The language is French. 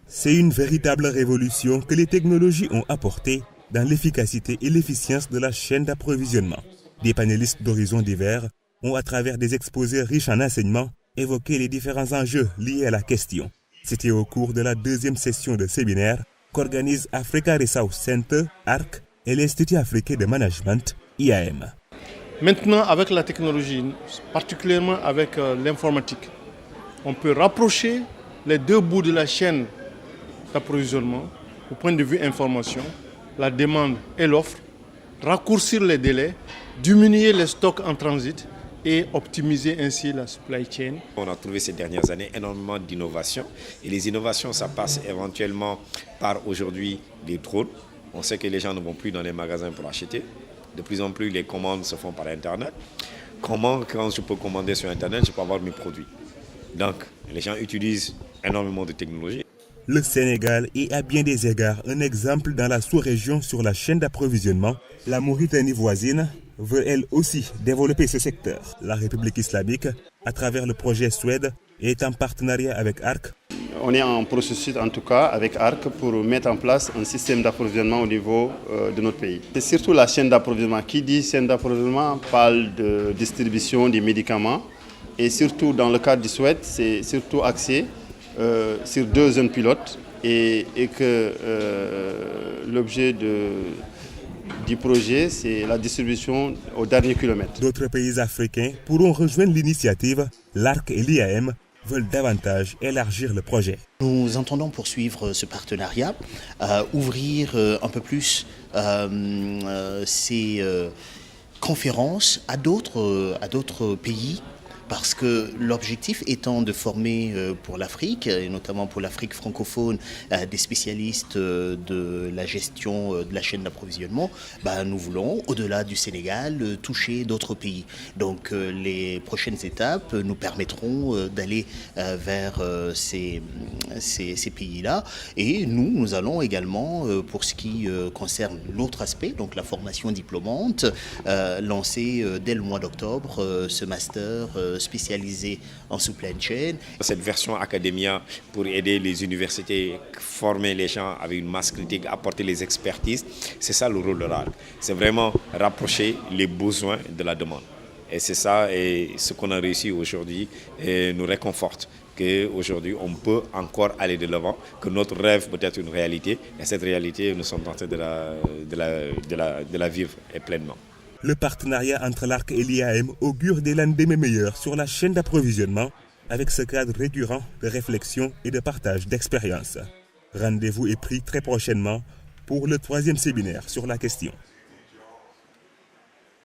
C'est une véritable révolution que les technologies ont apportée dans l'efficacité et l'efficience de la chaîne d'approvisionnement. Des panélistes d'horizons divers ont, à travers des exposés riches en enseignements, évoqué les différents enjeux liés à la question. C'était au cours de la deuxième session de séminaire qu'organise Africa Resource Center, ARC, et l'Institut africain de management, IAM. Maintenant, avec la technologie, particulièrement avec l'informatique, on peut rapprocher les deux bouts de la chaîne d'approvisionnement au point de vue information, la demande et l'offre, raccourcir les délais, diminuer les stocks en transit et optimiser ainsi la supply chain. On a trouvé ces dernières années énormément d'innovations et les innovations, ça passe éventuellement par aujourd'hui les drones. On sait que les gens ne vont plus dans les magasins pour acheter. De plus en plus, les commandes se font par Internet. Comment, quand je peux commander sur Internet, je peux avoir mes produits? Donc, les gens utilisent énormément de technologies. Le Sénégal est à bien des égards un exemple dans la sous-région sur la chaîne d'approvisionnement. La Mauritanie voisine veut elle aussi développer ce secteur. La République islamique, à travers le projet Suède, est en partenariat avec ARC. On est en processus en tout cas avec ARC pour mettre en place un système d'approvisionnement au niveau de notre pays. C'est surtout la chaîne d'approvisionnement. Qui dit chaîne d'approvisionnement parle de distribution des médicaments et surtout dans le cadre du Suède, c'est surtout axé sur 2 zones pilotes et que l'objet du projet, c'est la distribution au dernier kilomètre. D'autres pays africains pourront rejoindre l'initiative. L'ARC et l'IAM veulent davantage élargir le projet. Nous entendons poursuivre ce partenariat, ouvrir un peu plus ces conférences à d'autres pays, parce que l'objectif étant de former pour l'Afrique, et notamment pour l'Afrique francophone, des spécialistes de la gestion de la chaîne d'approvisionnement, nous voulons, au-delà du Sénégal, toucher d'autres pays. Donc les prochaines étapes nous permettront d'aller vers ces pays-là. Et nous allons également, pour ce qui concerne l'autre aspect, donc la formation diplômante, lancer dès le mois d'octobre ce master spécialisé en supply chain. Cette version Academia pour aider les universités, former les gens avec une masse critique, apporter les expertises, c'est ça le rôle de l'ARC. C'est vraiment rapprocher les besoins de la demande. Et c'est ça, et ce qu'on a réussi aujourd'hui nous réconforte. Qu'aujourd'hui, on peut encore aller de l'avant, que notre rêve peut être une réalité. Et cette réalité, nous sommes en train de la vivre pleinement. Le partenariat entre l'ARC et l'IAM augure des lendemains meilleurs sur la chaîne d'approvisionnement avec ce cadre récurrent de réflexion et de partage d'expériences. Rendez-vous est pris très prochainement pour le 3e séminaire sur la question.